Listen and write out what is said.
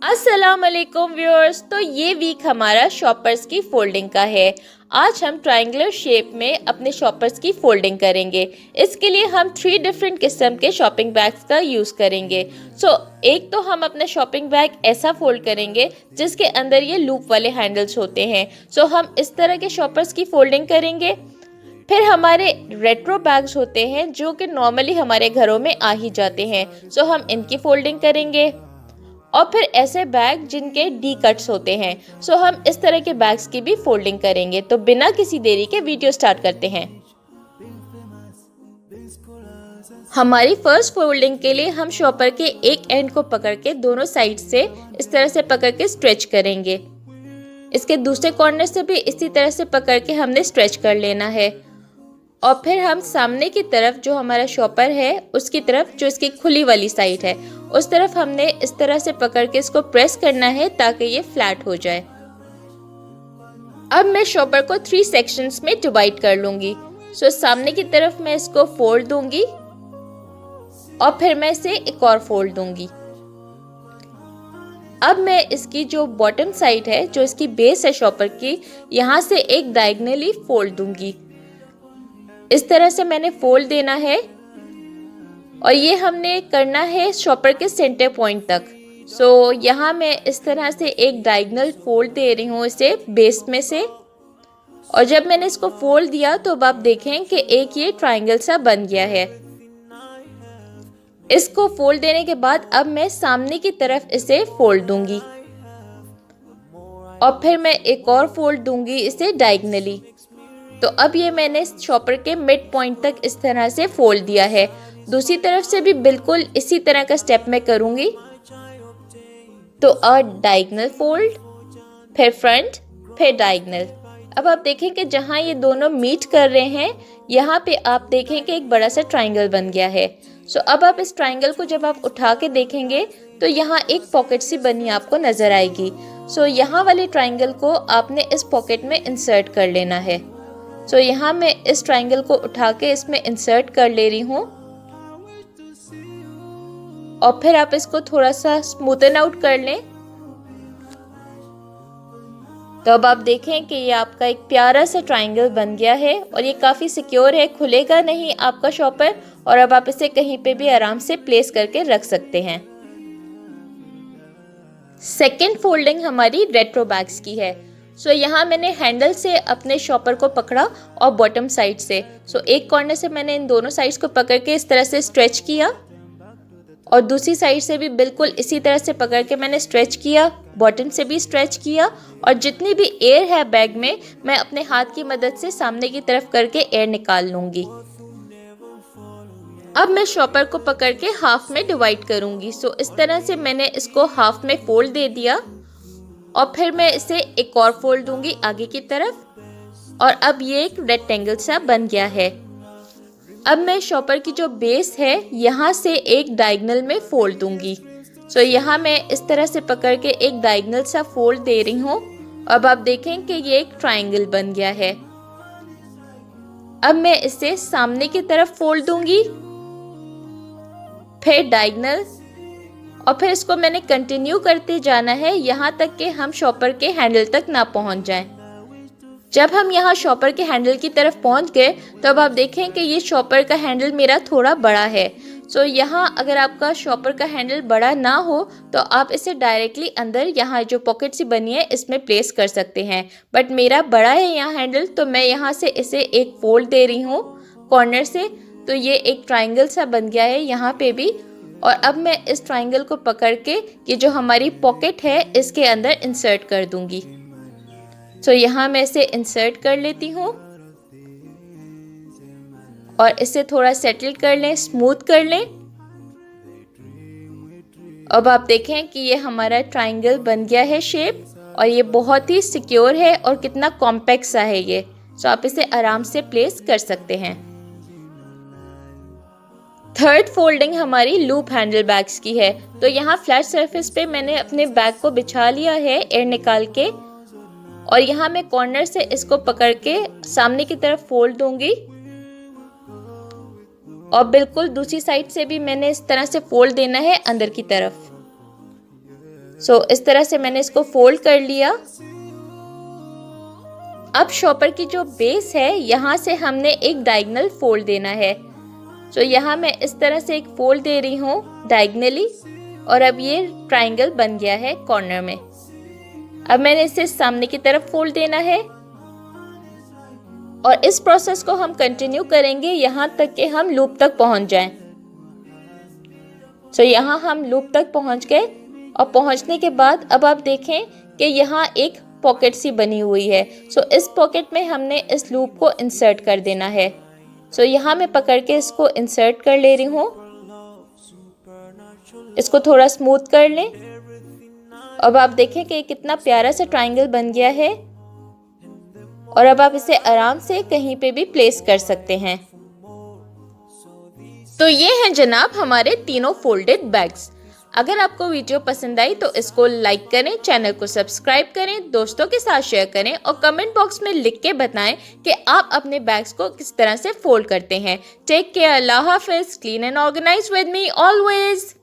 अस्सलाम वालेकुम व्यूअर्स। तो ये वीक हमारा शॉपर्स की फोल्डिंग का है। आज हम ट्रायंगुलर शेप में अपने शॉपर्स की फोल्डिंग करेंगे। इसके लिए हम 3 डिफरेंट किस्म के शॉपिंग बैग्स का यूज़ करेंगे। एक तो हम अपना शॉपिंग बैग ऐसा फोल्ड करेंगे जिसके अंदर ये लूप वाले हैंडल्स होते हैं। हम इस तरह के शॉपर्स की फोल्डिंग करेंगे। फिर हमारे रेट्रो बैग्स होते हैं जो कि नॉर्मली हमारे घरों में आ ही जाते हैं। हम इनकी फोल्डिंग करेंगे। और फिर ऐसे बैग जिनके डी कट्स होते हैं। हम इस तरह के बैग्स की भी फोल्डिंग करेंगे। तो बिना किसी देरी के वीडियो स्टार्ट करते हैं। हमारी फर्स्ट फोल्डिंग के लिए हम शॉपर के एक एंड को पकड़ के दोनों साइड से इस तरह से पकड़ के स्ट्रेच करेंगे। इसके दूसरे कॉर्नर से भी इसी तरह से पकड़ के हमने स्ट्रेच कर लेना है। और फिर हम सामने की तरफ जो हमारा शॉपर है उसकी तरफ जो इसकी खुली वाली साइड है उस तरफ हमने इस तरह से पकड़ के इसको प्रेस करना है ताकि ये फ्लैट हो जाए। अब मैं शॉपर को 3 सेक्शंस में डिवाइड कर लूंगी। सामने की तरफ मैं इसको फोल्ड दूंगी और फिर मैं इसे एक और फोल्ड दूंगी। अब मैं इसकी जो बॉटम साइड है, जो इसकी बेस है शॉपर की, यहाँ से एक डायगनली फोल्ड दूंगी। इस तरह से मैंने फोल्ड देना है और ये हमने करना है शॉपर के सेंटर पॉइंट तक। यहाँ मैं इस तरह से एक डायगोनल फोल्ड दे रही हूँ इसे बेस में से। और जब मैंने इसको फोल्ड दिया तो अब आप देखें कि एक ये ट्रायंगल सा बन गया है। इसको फोल्ड देने के बाद अब मैं सामने की तरफ इसे फोल्ड दूंगी और फिर मैं एक और फोल्ड दूंगी इसे डायगोनली। तो अब ये मैंने शॉपर के मिड पॉइंट तक इस तरह से फोल्ड दिया है। दूसरी तरफ से भी बिल्कुल इसी तरह का स्टेप मैं करूंगी। तो डायगोनल फोल्ड, फिर फ्रंट, फिर डायगोनल। अब आप देखें कि जहां ये दोनों मीट कर रहे हैं यहाँ पे आप देखें कि एक बड़ा सा ट्रायंगल बन गया है। अब आप इस ट्रायंगल को जब आप उठा के देखेंगे तो यहाँ एक पॉकेट सी बनी आपको नजर आएगी। यहाँ वाले ट्रायंगल को आपने इस पॉकेट में इंसर्ट कर लेना है। यहाँ मैं इस ट्रायंगल को उठा के इसमें इंसर्ट कर ले रही हूँ और फिर आप इसको थोड़ा सा स्मूथन आउट कर लें। तो अब आप देखें कि ये आपका एक प्यारा सा ट्रायंगल बन गया है और ये काफ़ी सिक्योर है, खुलेगा नहीं आपका शॉपर। और अब आप इसे कहीं पे भी आराम से प्लेस करके रख सकते हैं। सेकेंड फोल्डिंग हमारी रेट्रो बैग्स की है। यहाँ मैंने हैंडल से अपने शॉपर को पकड़ा और बॉटम साइड से। एक कॉर्नर से मैंने इन दोनों साइड्स को पकड़ के इस तरह से स्ट्रेच किया और दूसरी साइड से भी बिल्कुल इसी तरह से पकड़ के मैंने स्ट्रेच किया, बॉटम से भी स्ट्रेच किया। और जितनी भी एयर है बैग में मैं अपने हाथ की मदद से सामने की तरफ करके एयर निकाल लूंगी। अब मैं शॉपर को पकड़ के हाफ में डिवाइड करूंगी। इस तरह से मैंने इसको हाफ में फोल्ड दे दिया और फिर मैं इसे एक और फोल्ड दूंगी आगे की तरफ और अब ये एक रेक्टेंगल सा बन गया है। अब मैं शॉपर की जो बेस है यहाँ से एक डायगोनल में फोल्ड दूंगी। यहाँ मैं इस तरह से पकड़ के एक डायगोनल सा फोल्ड दे रही हूँ। अब आप देखें कि ये एक ट्रायंगल बन गया है। अब मैं इसे सामने की तरफ फोल्ड दूंगी, फिर डायगोनल और फिर इसको मैंने कंटिन्यू करते जाना है यहाँ तक कि हम शॉपर के हैंडल तक ना पहुँच जाएं। जब हम यहाँ शॉपर के हैंडल की तरफ पहुँच गए तो अब आप देखें कि ये शॉपर का हैंडल मेरा थोड़ा बड़ा है। यहाँ अगर आपका शॉपर का हैंडल बड़ा ना हो तो आप इसे डायरेक्टली अंदर यहाँ जो पॉकेट सी बनी है इसमें प्लेस कर सकते हैं। बट मेरा बड़ा है यहाँ हैंडल, तो मैं यहाँ से इसे एक फोल्ड दे रही हूँ कॉर्नर से। तो ये एक ट्रायंगल सा बन गया है यहाँ पे भी। और अब मैं इस ट्रायंगल को पकड़ के ये जो हमारी पॉकेट है इसके अंदर इंसर्ट कर दूंगी। यहाँ मैं इसे इंसर्ट कर लेती हूँ और इसे थोड़ा सेटल कर लें, स्मूथ कर लें। अब आप देखें कि ये हमारा ट्रायंगल बन गया है शेप और ये बहुत ही सिक्योर है और कितना कॉम्पैक्ट सा है ये। आप इसे आराम से प्लेस कर सकते हैं। थर्ड फोल्डिंग हमारी लूप हैंडल बैग्स की है। यहाँ फ्लैट सरफेस पे मैंने अपने बैग को बिछा लिया है एयर निकाल के और यहाँ मैं कॉर्नर से इसको पकड़ के सामने की तरफ फोल्ड दूंगी और बिल्कुल दूसरी साइड से भी मैंने इस तरह से फोल्ड देना है अंदर की तरफ। सो इस तरह से मैंने इसको फोल्ड कर लिया। अब शॉपर की जो बेस है यहाँ से हमने एक डायगोनल फोल्ड देना है। सो यहाँ मैं इस तरह से एक फोल्ड दे रही हूँ डायगोनली, और अब ये ट्रायंगल बन गया है कॉर्नर में। अब मैंने इसे सामने की तरफ फोल्ड देना है और इस प्रोसेस को हम कंटिन्यू करेंगे यहाँ तक कि हम लूप तक पहुँच जाएं। सो यहाँ हम लूप तक पहुँच गए और पहुँचने के बाद अब आप देखें कि यहाँ एक पॉकेट सी बनी हुई है। सो इस पॉकेट में हमने इस लूप को इंसर्ट कर देना है। सो यहाँ मैं पकड़ के इसको इंसर्ट कर ले रही हूँ। इसको थोड़ा स्मूथ कर लें। अब आप देखें कि कितना प्यारा सा ट्रायंगल बन गया है और अब आप इसे आराम से कहीं पे भी प्लेस कर सकते हैं। तो ये हैं जनाब हमारे तीनों फोल्डेड बैग्स। अगर आपको वीडियो पसंद आई तो इसको लाइक करें, चैनल को सब्सक्राइब करें, दोस्तों के साथ शेयर करें और कमेंट बॉक्स में लिख के बताएं कि आप अपने बैग्स को किस तरह से फोल्ड करते हैं। टेक केयर, अल्लाह हाफिज, clean and organise with me always.